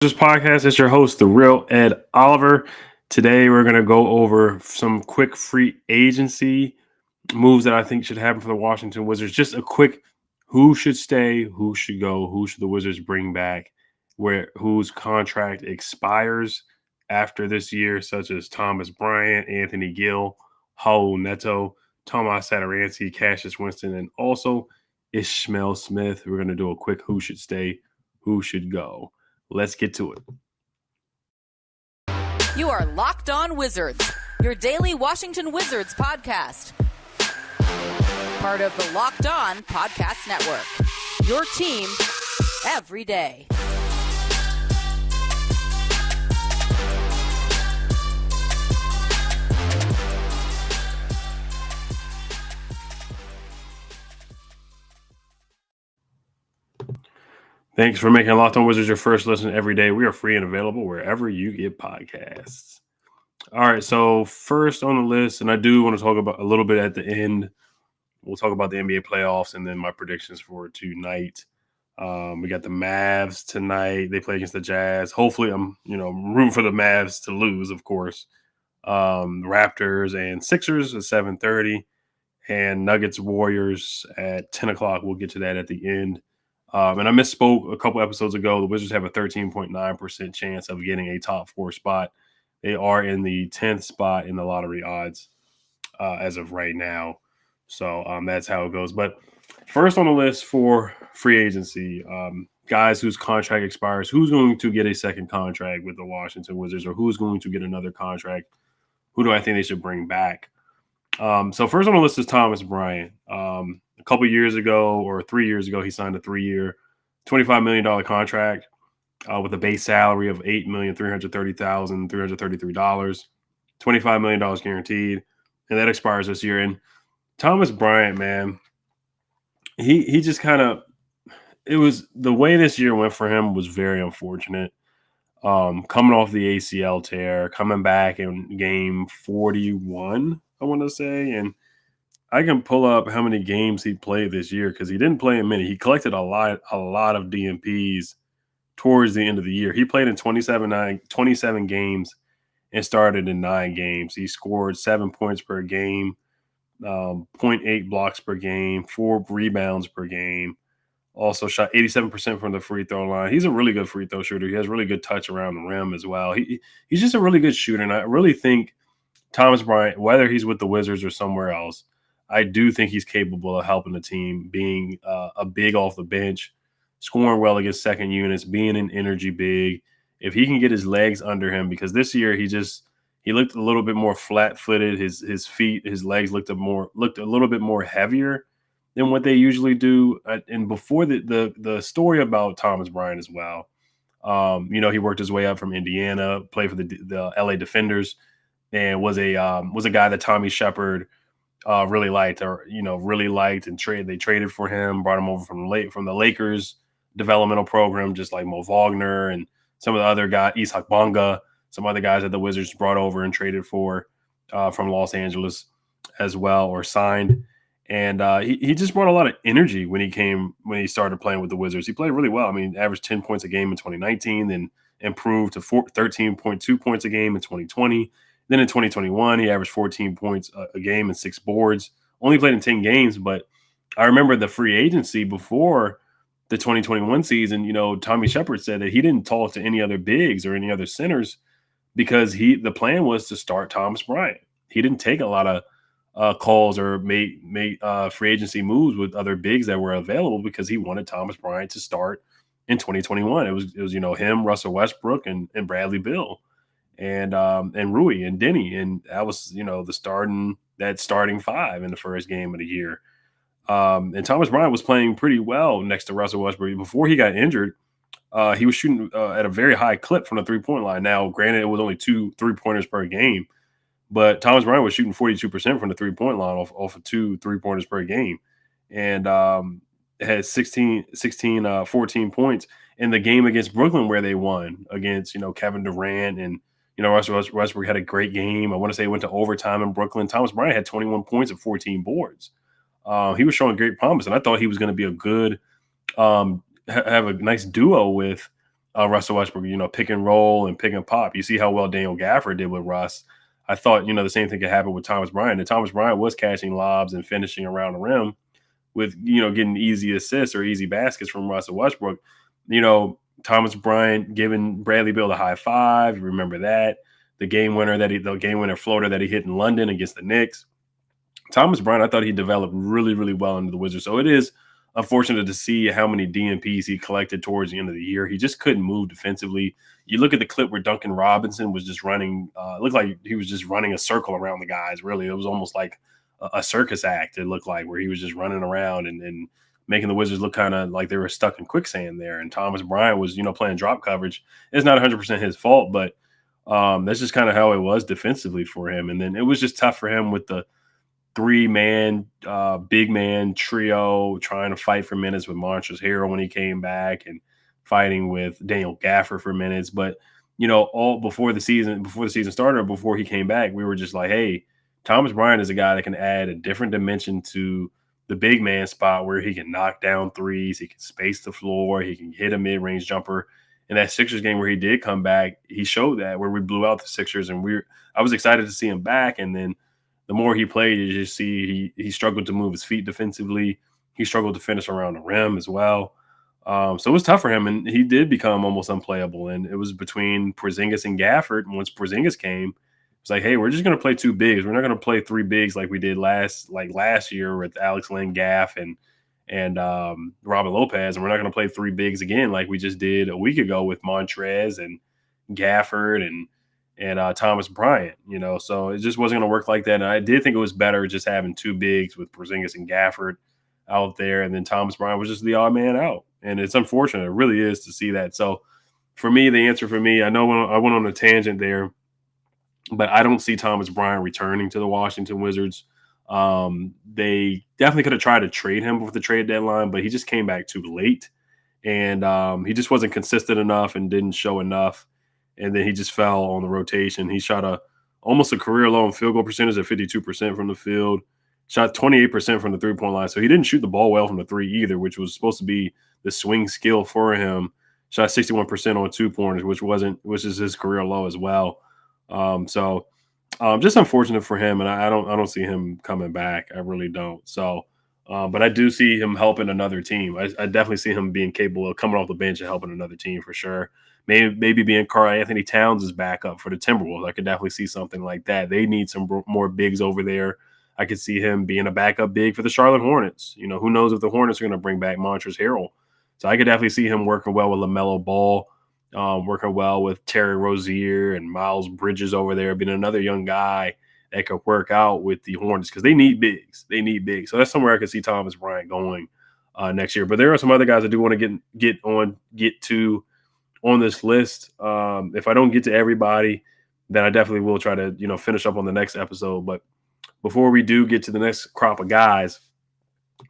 This podcast is your host, the real Ed Oliver. Today, we're going to go over some quick free agency moves that I think should happen for the Washington Wizards. Just a quick who should stay, who should go, who should the Wizards bring back, whose contract expires after this year, such as Thomas Bryant, Anthony Gill, Raul Neto, Tomas Satoransky, Cassius Winston, and also Ishmael Smith. We're going to do a quick who should stay, who should go. Let's get to it. You are Locked On Wizards, your daily Washington Wizards podcast. Part of the Locked On Podcast Network, your team every day. Thanks for making Locked On Wizards your first listen every day. We are free and available wherever you get podcasts. All right, so first on the list, and I do want to talk about a little bit at the end. We'll talk about the NBA playoffs and then my predictions for tonight. We got the Mavs tonight. They play against the Jazz. Hopefully, I'm rooting for the Mavs to lose, of course. Raptors and Sixers at 7:30, and Nuggets Warriors at 10 o'clock. We'll get to that at the end. And I misspoke a couple episodes ago. The Wizards have a 13.9% chance of getting a top 4 spot. They are in the 10th spot in the lottery odds as of right now. So that's how it goes. But first on the list for free agency, guys whose contract expires, who's going to get a second contract with the Washington Wizards, or who's going to get another contract? Who do I think they should bring back? So first on the list is Thomas Bryant. A couple years ago or 3 years ago, he signed a 3-year, $25 million contract with a base salary of $8,330,333, $25 million guaranteed, and that expires this year. And Thomas Bryant, man, he just kind of – it was – the way this year went for him was very unfortunate. Coming off the ACL tear, coming back in game 41, I want to say, and I can pull up how many games he played this year because he didn't play in many. He collected a lot of DNPs towards the end of the year. He played in 27 games and started in 9 games. He scored 7 points per game, 0.8 blocks per game, 4 rebounds per game. Also shot 87% from the free throw line. He's a really good free throw shooter. He has really good touch around the rim as well. He's just a really good shooter, and I really think Thomas Bryant, whether he's with the Wizards or somewhere else, I do think he's capable of helping the team, being a big off the bench, scoring well against second units, being an energy big. If he can get his legs under him, because this year he looked a little bit more flat-footed. His feet, his legs looked a little bit more heavier than what they usually do. And before the story about Thomas Bryant as well, he worked his way up from Indiana, played for the LA Defenders, and was a guy that Tommy Shepard really liked, and they traded for him, brought him over from the Lakers developmental program, just like Mo Wagner and some of the other guys, Isak Bonga, some other guys that the Wizards brought over and traded for from Los Angeles as well, or signed. And he just brought a lot of energy when he started playing with the Wizards. He played really well. I mean, averaged 10 points a game in 2019, then improved to 13.2 points a game in 2020. Then in 2021, he averaged 14 points a game and 6 boards. Only played in 10 games, but I remember the free agency before the 2021 season, Tommy Shepard said that he didn't talk to any other bigs or any other centers because the plan was to start Thomas Bryant. He didn't take a lot of calls or make free agency moves with other bigs that were available because he wanted Thomas Bryant to start in 2021. It was him, Russell Westbrook, and Bradley Beal. And Rui and Denny, and that was the starting 5 in the first game of the year. And Thomas Bryant was playing pretty well next to Russell Westbrook before he got injured. He was shooting at a very high clip from the 3-point line. Now, granted, it was only 2 3-pointers per game, but Thomas Bryant was shooting 42% from the 3-point line off of 2 3-pointers per game, and had 14 points in the game against Brooklyn where they won against Kevin Durant and. Russell Westbrook had a great game. I want to say it went to overtime in Brooklyn. Thomas Bryant had 21 points and 14 boards. He was showing great promise, and I thought he was going to be a good, have a nice duo with Russell Westbrook, pick and roll and pick and pop. You see how well Daniel Gafford did with Russ. I thought, the same thing could happen with Thomas Bryant. And Thomas Bryant was catching lobs and finishing around the rim with, getting easy assists or easy baskets from Russell Westbrook. Thomas Bryant giving Bradley Beal the high five. You remember that? The game winner floater that he hit in London against the Knicks. Thomas Bryant, I thought he developed really, really well into the Wizards. So it is unfortunate to see how many DNPs he collected towards the end of the year. He just couldn't move defensively. You look at the clip where Duncan Robinson was just running, it looked like he was just running a circle around the guys, really. It was almost like a circus act, it looked like, where he was just running around and making the Wizards look kind of like they were stuck in quicksand there. And Thomas Bryant was, playing drop coverage. It's not 100% his fault, but that's just kind of how it was defensively for him. And then it was just tough for him with the three-man, big man trio trying to fight for minutes with Montrezl Harrell when he came back and fighting with Daniel Gafford for minutes. But, all before the season started, before he came back, we were just like, hey, Thomas Bryant is a guy that can add a different dimension to the big man spot where he can knock down threes, he can space the floor, he can hit a mid-range jumper. In that Sixers game where he did come back, he showed that, where we blew out the Sixers, and I was excited to see him back. And then the more he played, you just see he struggled to move his feet defensively. He struggled to finish around the rim as well. So it was tough for him, and he did become almost unplayable. And it was between Porzingis and Gafford. And once Porzingis came, it's like, hey, we're just going to play two bigs. We're not going to play three bigs like we did last year with Alex Len, Gaff, and Robin Lopez. And we're not going to play three bigs again like we just did a week ago with Montrez and Gafford and Thomas Bryant, so it just wasn't going to work like that. And I did think it was better just having two bigs with Porzingis and Gafford out there. And then Thomas Bryant was just the odd man out. And it's unfortunate. It really is to see that. So for me, the answer for me, I know I went on a tangent there, but I don't see Thomas Bryant returning to the Washington Wizards. They definitely could have tried to trade him before the trade deadline, but he just came back too late. And he just wasn't consistent enough and didn't show enough. And then he just fell on the rotation. He shot almost a career-low in field goal percentage at 52% from the field, shot 28% from the three-point line. So he didn't shoot the ball well from the three either, which was supposed to be the swing skill for him. Shot 61% on two-pointers, which is his career low as well. Just unfortunate for him, and I don't see him coming back. I really don't. So, but I do see him helping another team. I definitely see him being capable of coming off the bench and helping another team for sure. Maybe being Karl Anthony Towns' backup for the Timberwolves. I could definitely see something like that. They need some more bigs over there. I could see him being a backup big for the Charlotte Hornets. Who knows if the Hornets are going to bring back Montrezl Harrell. So I could definitely see him working well with LaMelo Ball, working well with Terry Rozier and Miles Bridges over there, being another young guy that could work out with the Hornets because they need bigs. So that's somewhere I could see Thomas Bryant going next year. But there are some other guys I do want to get to on this list. If I don't get to everybody, then I definitely will try to, finish up on the next episode. But before we do get to the next crop of guys,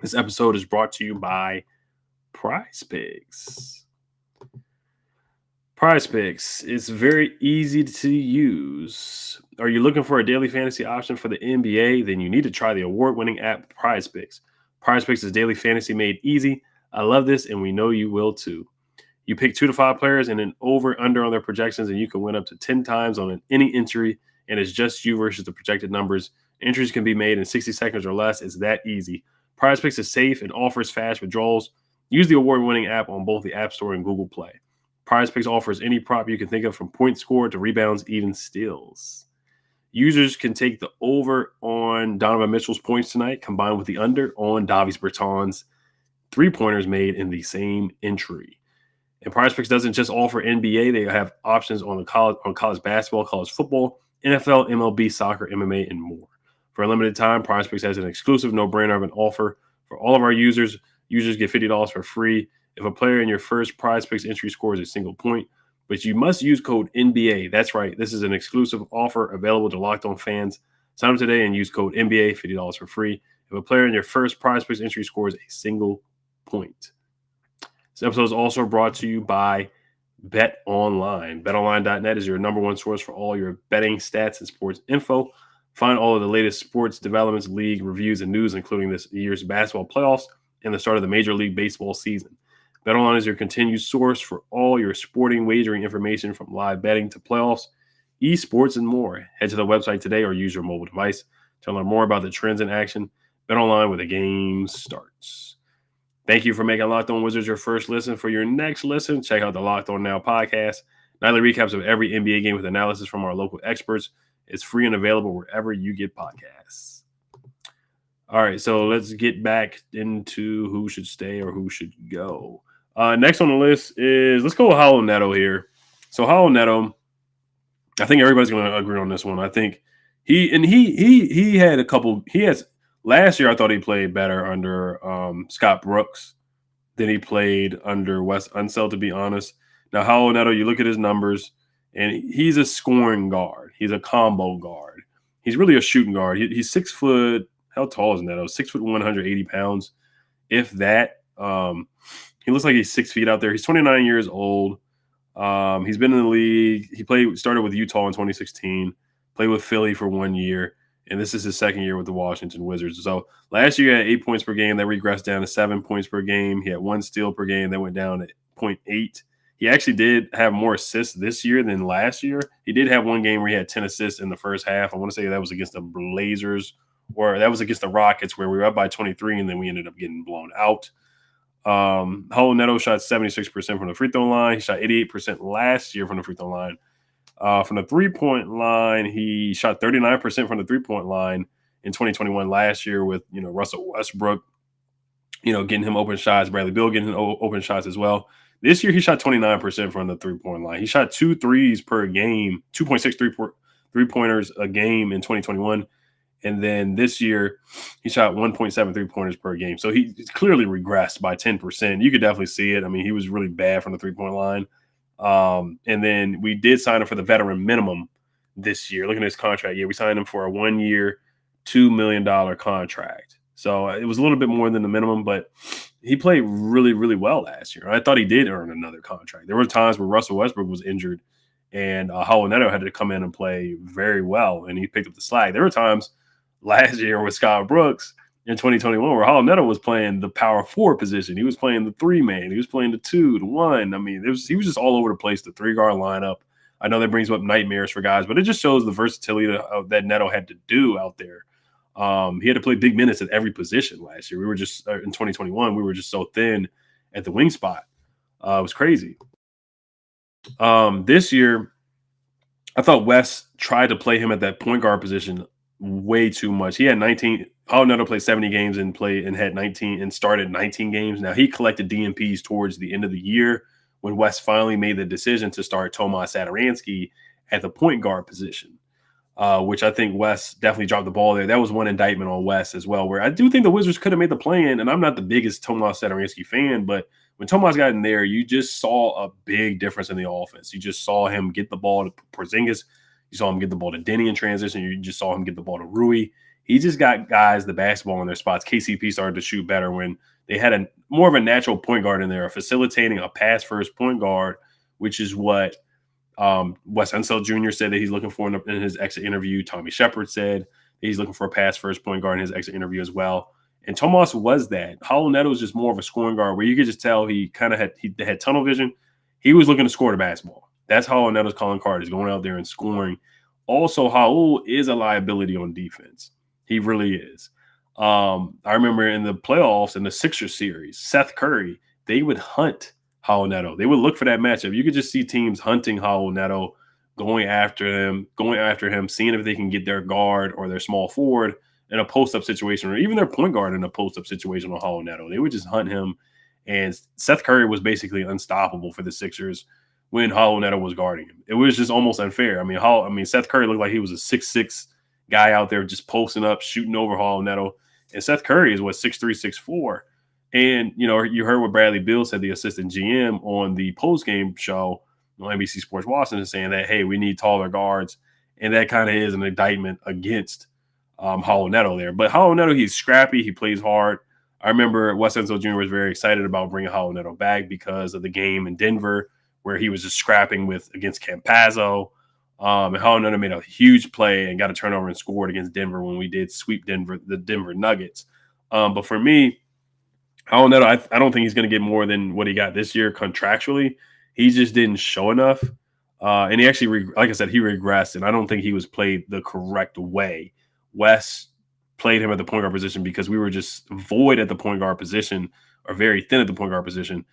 this episode is brought to you by Prize Picks. Prize Picks. It's very easy to use. Are you looking for a daily fantasy option for the NBA? Then you need to try the award-winning app Prize Picks. Prize Picks is daily fantasy made easy. I love this, and we know you will too. You pick 2 to 5 players and an over-under on their projections, and you can win up to 10 times on any entry, and it's just you versus the projected numbers. Entries can be made in 60 seconds or less. It's that easy. Prize Picks is safe and offers fast withdrawals. Use the award-winning app on both the App Store and Google Play. Prize Picks offers any prop you can think of, from points scored to rebounds, even steals. Users can take the over on Donovan Mitchell's points tonight, combined with the under on Davis Bertans' three-pointers made in the same entry. And Prize Picks doesn't just offer NBA. They have options on college basketball, college football, NFL, MLB, soccer, MMA, and more. For a limited time, Prize Picks has an exclusive no-brainer of an offer for all of our users. Users get $50 for free if a player in your first Prize Picks entry scores a single point. But you must use code NBA. That's right. This is an exclusive offer available to Locked On fans. Sign up today and use code NBA, $50 for free if a player in your first Prize Picks entry scores a single point. This episode is also brought to you by Bet Online. BetOnline.net is your number one source for all your betting stats and sports info. Find all of the latest sports developments, league reviews, and news, including this year's basketball playoffs and the start of the Major League Baseball season. BetOnline is your continued source for all your sporting wagering information from live betting to playoffs, esports, and more. Head to the website today or use your mobile device to learn more about the trends in action. BetOnline where the game starts. Thank you for making Locked On Wizards your first listen. For your next listen, check out the Locked On Now podcast. Nightly recaps of every NBA game with analysis from our local experts. It's free and available wherever you get podcasts. All right, so let's get back into who should stay or who should go. Next on the list is, let's go with Raul Neto here. So Raul Neto, I think everybody's going to agree on this one. I think he had a couple. Last year I thought he played better under Scott Brooks than he played under Wes Unseld, to be honest. Now Raul Neto, you look at his numbers, and he's a scoring guard. He's a combo guard. He's really a shooting guard. He's 6 foot. How tall is Neto? 6 foot, 180 pounds, if that. He looks like he's 6 feet out there. He's 29 years old. He's been in the league. He started with Utah in 2016, played with Philly for 1 year, and this is his second year with the Washington Wizards. So last year he had 8 points per game. That regressed down to 7 points per game. He had 1 steal per game. That went down to 0.8. He actually did have more assists this year than last year. He did have one game where he had 10 assists in the first half. I want to say that was against the Blazers, or that was against the Rockets, where we were up by 23, and then we ended up getting blown out. Raul Neto shot 76% from the free throw line. He shot 88% last year from the free throw line. From the three-point line, he shot 39% from the three-point line in 2021 last year with, Russell Westbrook, getting him open shots, Bradley Beal getting him open shots as well. This year, he shot 29% from the three-point line. He shot 2 threes per game, 2.6 three-pointers a game in 2021. And then this year, he shot 1.7 three-pointers per game. So he's clearly regressed by 10%. You could definitely see it. I mean, he was really bad from the three-point line. And then we did sign him for the veteran minimum this year. Looking at his contract, we signed him for a 1-year, $2 million contract. So it was a little bit more than the minimum, but he played really, really well last year. I thought he did earn another contract. There were times where Russell Westbrook was injured and Raul Neto had to come in and play very well, and he picked up the slack. There were times last year with Scott Brooks in 2021 where Raul Neto was playing the power forward position. He was playing the 3-man. He was playing the 2, the 1. I mean, he was just all over the place, the 3-guard lineup. I know that brings up nightmares for guys, but it just shows the versatility that Neto had to do out there. He had to play big minutes at every position last year. We were just in 2021, we were just so thin at the wing spot. It was crazy. This year, I thought Wes tried to play him at that point guard position way too much. He had 19. Raul Neto played 70 games and had 19 and started 19 games. Now he collected DNPs towards the end of the year when Wes finally made the decision to start Tomas Satoransky at the point guard position. Which I think Wes definitely dropped the ball there. That was one indictment on Wes as well, where I do think the Wizards could have made the play-in, and I'm not the biggest Tomas Satoransky fan, but when Tomas got in there, you just saw a big difference in the offense. You just saw him get the ball to Porzingis. You saw him get the ball to Denny in transition. You just saw him get the ball to Rui. He just got guys the basketball in their spots. KCP started to shoot better when they had more of a natural point guard in there, facilitating a pass-first point guard, which is what Wes Unseld Jr. said that he's looking for in his exit interview. Tommy Shepard said that he's looking for a pass-first point guard in his exit interview as well. And Tomas was that. Raul Neto was just more of a scoring guard where you could just tell he kind of had tunnel vision. He was looking to score the basketball. That's Raul Neto's calling card, is going out there and scoring. Also, Raul is a liability on defense. He really is. I remember in the playoffs in the Sixers series, Seth Curry, they would hunt Raul Neto. They would look for that matchup. You could just see teams hunting Raul Neto, going after him, seeing if they can get their guard or their small forward in a post-up situation, or even their point guard in a post-up situation on Raul Neto. They would just hunt him, and Seth Curry was basically unstoppable for the Sixers when Raul Neto was guarding him. It was just almost unfair. I mean, Seth Curry looked like he was a 6'6" guy out there just posting up, shooting over Raul Neto, and Seth Curry is 6'3", 6'4". And, you heard what Bradley Beal said, the assistant GM, on the post-game show on NBC Sports Washington, saying that, hey, we need taller guards. And that kind of is an indictment against Raul Neto there. But Raul Neto, he's scrappy. He plays hard. I remember Wes Unseld Jr. was very excited about bringing Raul Neto back because of the game in Denver where he was just scrapping against Campazzo. And Raul Neto made a huge play and got a turnover and scored against Denver when we did sweep the Denver Nuggets. But for me, Raul Neto, I don't think he's going to get more than what he got this year contractually. He just didn't show enough. And he actually, like I said, he regressed, and I don't think he was played the correct way. Wes played him at the point guard position because we were just void at the point guard position, or very thin at the point guard position.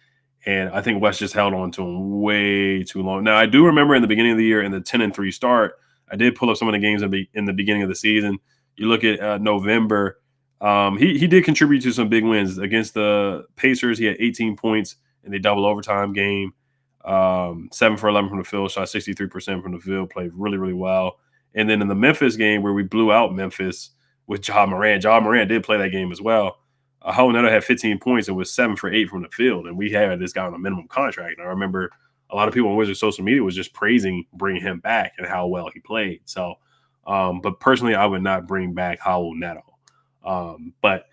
And I think Wes just held on to him way too long. Now, I do remember in the beginning of the year in the 10-3 start, I did pull up some of the games in the beginning of the season. You look at November, he did contribute to some big wins. Against the Pacers, he had 18 points in the double overtime game. 7 for 11 from the field, shot 63% from the field, played really, really well. And then in the Memphis game where we blew out Memphis with Ja Morant did play that game as well. Raul Neto had 15 points and was 7 for 8 from the field, and we had this guy on a minimum contract. And I remember a lot of people on Wizards social media was just praising bringing him back and how well he played. So, but personally, I would not bring back Raul Neto. But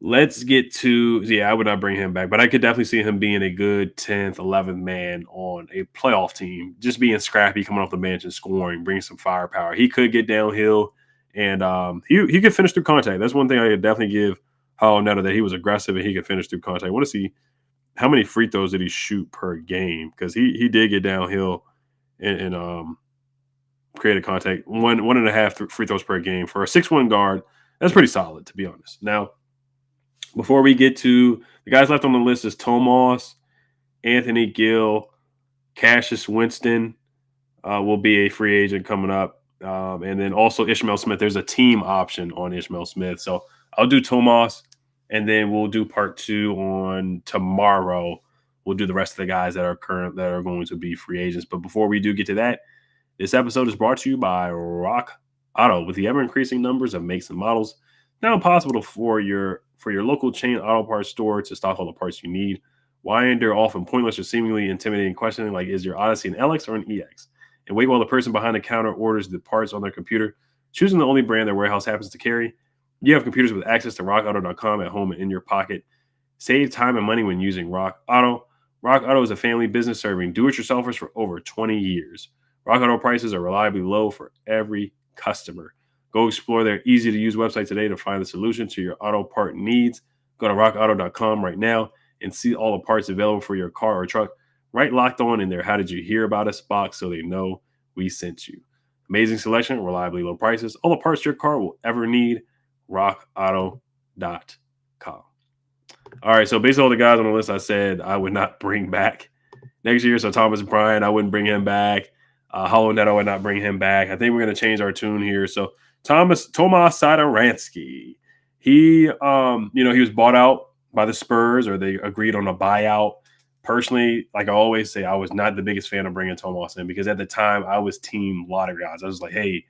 let's get to, I would not bring him back, but I could definitely see him being a good 10th, 11th man on a playoff team, just being scrappy, coming off the bench and scoring, bringing some firepower. He could get downhill, and he could finish through contact. That's one thing I could definitely give Raul Neto, that he was aggressive and he could finish through contact. I want to see how many free throws did he shoot per game, because he did get downhill and created contact. 1.5 free throws per game for a 6'1" guard. That's pretty solid, to be honest. Now, before we get to the guys left on the list, is Tomas, Anthony Gill, Cassius Winston will be a free agent coming up. And then also Ishmael Smith. There's a team option on Ishmael Smith. So I'll do Tomas, and then we'll do part 2 on tomorrow. We'll do the rest of the guys that are going to be free agents. But before we do get to that, this episode is brought to you by Rock Auto. With the ever-increasing numbers of makes and models, now possible for your local chain auto parts store to stock all the parts you need. Why endure often pointless or seemingly intimidating questioning like, is your Odyssey an LX or an EX? And wait while the person behind the counter orders the parts on their computer, choosing the only brand their warehouse happens to carry. You have computers with access to rockauto.com at home and in your pocket. Save time and money when using Rock Auto. Rock Auto is a family business serving do-it-yourselfers for over 20 years. Rock Auto prices are reliably low for every customer. Go explore their easy-to-use website today to find the solution to your auto part needs. Go to rockauto.com right now and see all the parts available for your car or truck. Right locked on in their How Did You Hear About Us box so they know we sent you. Amazing selection, reliably low prices, all the parts your car will ever need. rockauto.com. All right, so based on all the guys on the list, I said I would not bring back next year. So Thomas Bryant, I wouldn't bring him back. Raul Neto, I would not bring him back. I think we're going to change our tune here. So Tomas Satoransky, he was bought out by the Spurs, or they agreed on a buyout. Personally, like I always say, I was not the biggest fan of bringing Tomas in, because at the time I was team lot of guys. I was like, hey,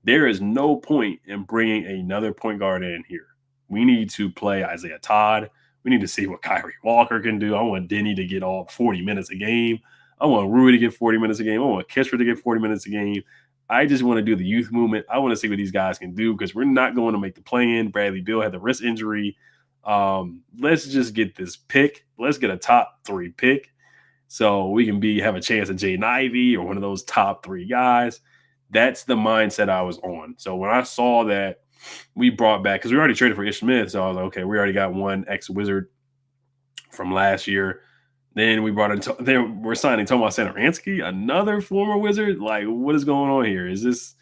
there is no point in bringing another point guard in here. We need to play Isaiah Todd. We need to see what Kyrie Walker can do. I want Denny to get all 40 minutes a game. I want Rui to get 40 minutes a game. I want Kishra to get 40 minutes a game. I just want to do the youth movement. I want to see what these guys can do, because we're not going to make the play-in. Bradley Beal had the wrist injury. Let's just get this pick. Let's get a top 3 pick so we can have a chance at Jaden Ivey or one of those top 3 guys. That's the mindset I was on. So when I saw that we brought back, because we already traded for Ish Smith, so I was like, okay, we already got one ex-Wizard from last year. Then we brought in, then we're signing Tomas Satoransky, another former Wizard. Like, what is going on here? Is this,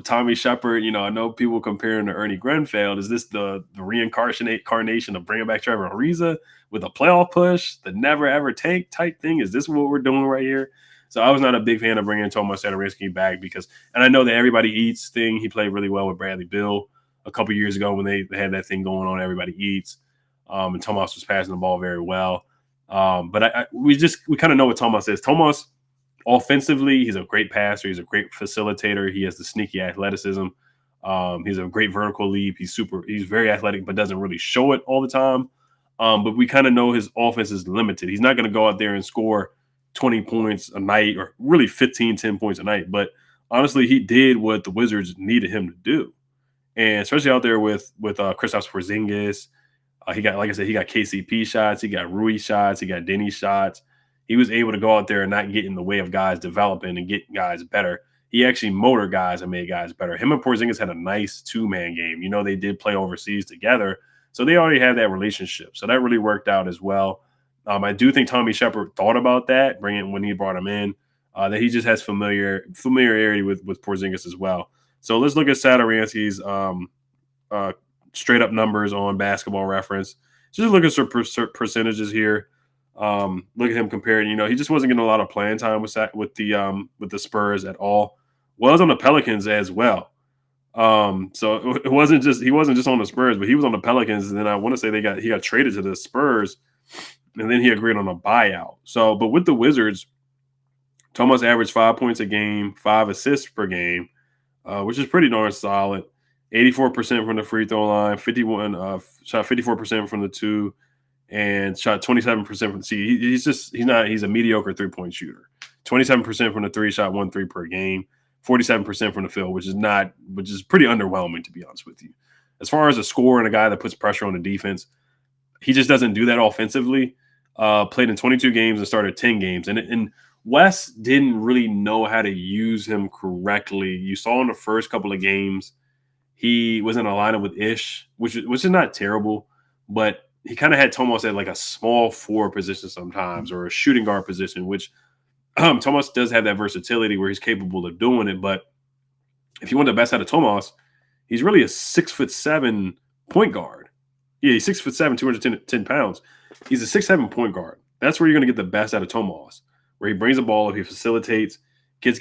Tommy Shepard? I know people comparing to Ernie Grenfell. Is this the reincarnation of bringing back Trevor Ariza with a playoff push, the never ever tank type thing? Is this what we're doing right here? So I was not a big fan of bringing Tomas Satoransky back, and I know that everybody eats thing. He played really well with Bradley Beal a couple years ago when they had that thing going on. Everybody eats, and Tomas was passing the ball very well. But we kind of know what Tomas is. Tomas, offensively, he's a great passer. He's a great facilitator. He has the sneaky athleticism. He's a great vertical leap. He's very athletic, but doesn't really show it all the time. But we kind of know his offense is limited. He's not going to go out there and score 20 points a night, or really 10 points a night. But honestly, he did what the Wizards needed him to do. And especially out there with Kristaps Porzingis. He got KCP shots, he got Rui shots, he got Denny shots. He was able to go out there and not get in the way of guys developing and get guys better. He actually motored guys and made guys better. Him and Porzingis had a nice 2-man game. They did play overseas together, So they already have that relationship. So that really worked out as well. I do think Tommy Shepard thought about that, bringing when he brought him in, that he just has familiarity with Porzingis as well. So let's look at Satoransky's uh, straight up numbers on Basketball Reference. Just look at some percentages here. Look at him comparing. He just wasn't getting a lot of playing time with the Spurs at all. Was on the Pelicans as well. So it wasn't just he wasn't just on the Spurs, but he was on the Pelicans. And then I want to say he got traded to the Spurs, and then he agreed on a buyout. So, but with the Wizards, Thomas averaged 5 points a game, 5 assists per game, which is pretty darn solid. 84% from the free throw line, shot 54% from the two, and shot 27% from the see. He's a mediocre 3-point shooter. 27% from the three, shot 1 3 per game. 47% from the field, which is pretty underwhelming, to be honest with you. As far as a scorer and a guy that puts pressure on the defense, he just doesn't do that offensively. Played in 22 games and started 10 games, and Wes didn't really know how to use him correctly. You saw in the first couple of games, he was in a lineup with Ish, which is not terrible, but he kind of had Tomas at like a small forward position sometimes, or a shooting guard position, which Tomas does have that versatility where he's capable of doing it. But if you want the best out of Tomas, he's really a 6'7" point guard. Yeah, he's 6'7", 210 pounds. He's a 6'7" point guard. That's where you're going to get the best out of Tomas, where he brings the ball up, he facilitates, gets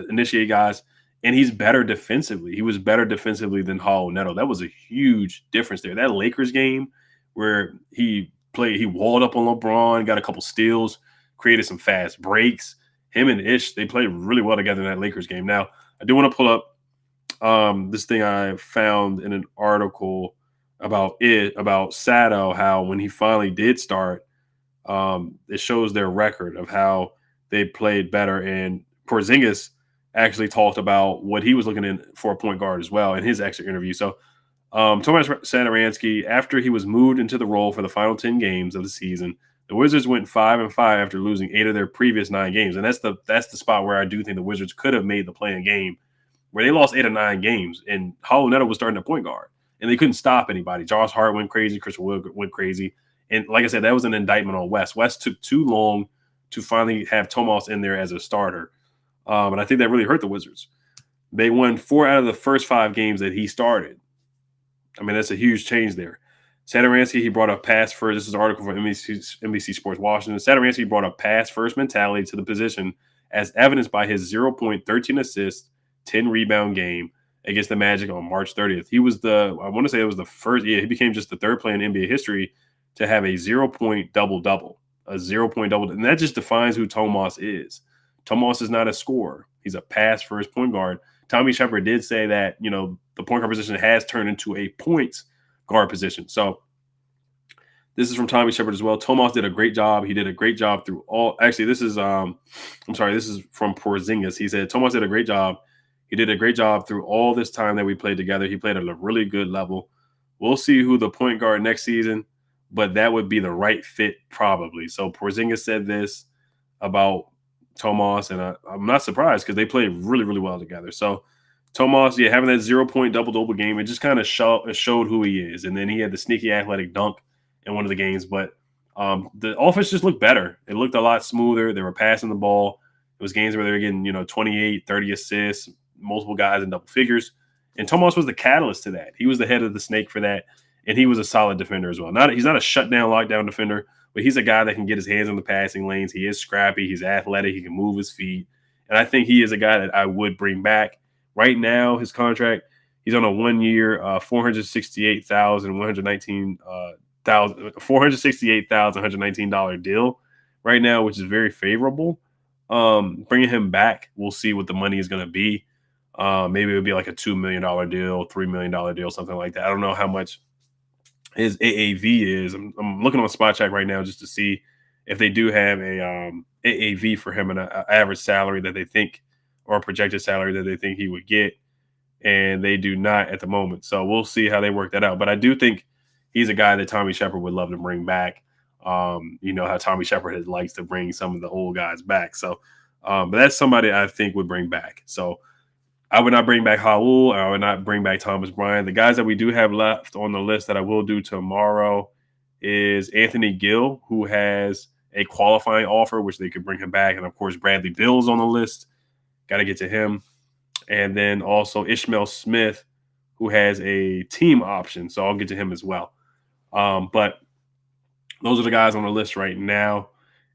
initiate guys, and he's better defensively. He was better defensively than Raul Neto. That was a huge difference there. That Lakers game where he walled up on LeBron, got a couple steals, created some fast breaks. Him and Ish, they played really well together in that Lakers game. Now, I do want to pull up this thing I found in an article about Sato, how when he finally did start, it shows their record of how they played better. And Porzingis actually talked about what he was looking in for a point guard as well in his exit interview. So Tomas Satoransky, after he was moved into the role for the final 10 games of the season, the Wizards went 5-5 after losing 8 of their previous 9 games. And that's the spot where I do think the Wizards could have made the play-in game, where they lost 8 of 9 games. And Raul Neto was starting at point guard, and they couldn't stop anybody. Josh Hart went crazy. Chris Wood went crazy. And like I said, that was an indictment on Wes. Wes took too long to finally have Tomas in there as a starter. And I think that really hurt the Wizards. They won 4 out of the first 5 games that he started. I mean, that's a huge change there. Satoransky, he brought a pass first. This is an article from NBC Sports Washington. Satoransky brought a pass first mentality to the position, as evidenced by his 0.13 assists, 10 rebound game against the Magic on March 30th. He was I want to say it was the first. Yeah, he became just the third player in NBA history to have a 0-point double-double, a 0-point double. And that just defines who Tomas is. Tomas is not a scorer. He's a pass first point guard. Tommy Shepard did say that, the point guard position has turned into a points guard position. So this is from Tommy Shepard as well. Tomas did a great job. He did a great job through all. Actually, this is from Porzingis. He said Tomas did a great job. He did a great job through all this time that we played together. He played at a really good level. We'll see who the point guard next season, but that would be the right fit probably. So Porzingis said this about Tomas, and I'm not surprised because they played really, really well together. So Tomas, having that 0-point double-double game, it just kind of showed who he is. And then he had the sneaky athletic dunk in one of the games. But the offense just looked better. It looked a lot smoother. They were passing the ball. It was games where they were getting, 28, 30 assists, multiple guys in double figures. And Tomas was the catalyst to that. He was the head of the snake for that. And he was a solid defender as well. He's not a shutdown, lockdown defender, but he's a guy that can get his hands in the passing lanes. He is scrappy. He's athletic. He can move his feet. And I think he is a guy that I would bring back. Right now, his contract, he's on a 1-year, $468,119 deal right now, which is very favorable. Bringing him back, we'll see what the money is going to be. Maybe it would be like a $2 million deal, $3 million deal, something like that. I don't know how much his AAV is. I'm looking on Spot Check right now just to see if they do have a AAV for him and an average salary that they think, or a projected salary that they think he would get, and they do not at the moment. So we'll see how they work that out. But I do think he's a guy that Tommy Shepard would love to bring back. How Tommy Shepard likes to bring some of the old guys back. So, but that's somebody I think would bring back. So I would not bring back Raul. I would not bring back Thomas Bryant. The guys that we do have left on the list that I will do tomorrow is Anthony Gill, who has a qualifying offer, which they could bring him back. And, of course, Bradley Beal's on the list. Got to get to him. And then also Ishmael Smith, who has a team option. So I'll get to him as well. But those are the guys on the list right now.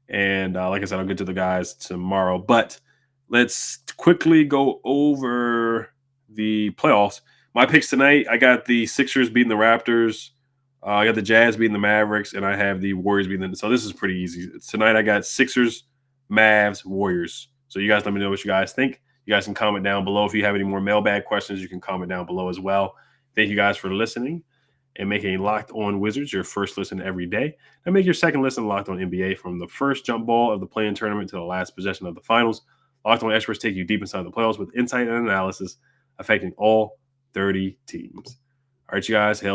And like I said, I'll get to the guys tomorrow. But let's quickly go over the playoffs. My picks tonight, I got the Sixers beating the Raptors. I got the Jazz beating the Mavericks, and I have the Warriors beating them. So this is pretty easy. Tonight I got Sixers, Mavs, Warriors. So you guys let me know what you guys think. You guys can comment down below. If you have any more mailbag questions, you can comment down below as well. Thank you guys for listening and making Locked On Wizards your first listen every day. And make your second listen Locked On NBA from the first jump ball of the play-in tournament to the last possession of the finals. Locked On experts take you deep inside the playoffs with insight and analysis affecting all 30 teams. All right, you guys.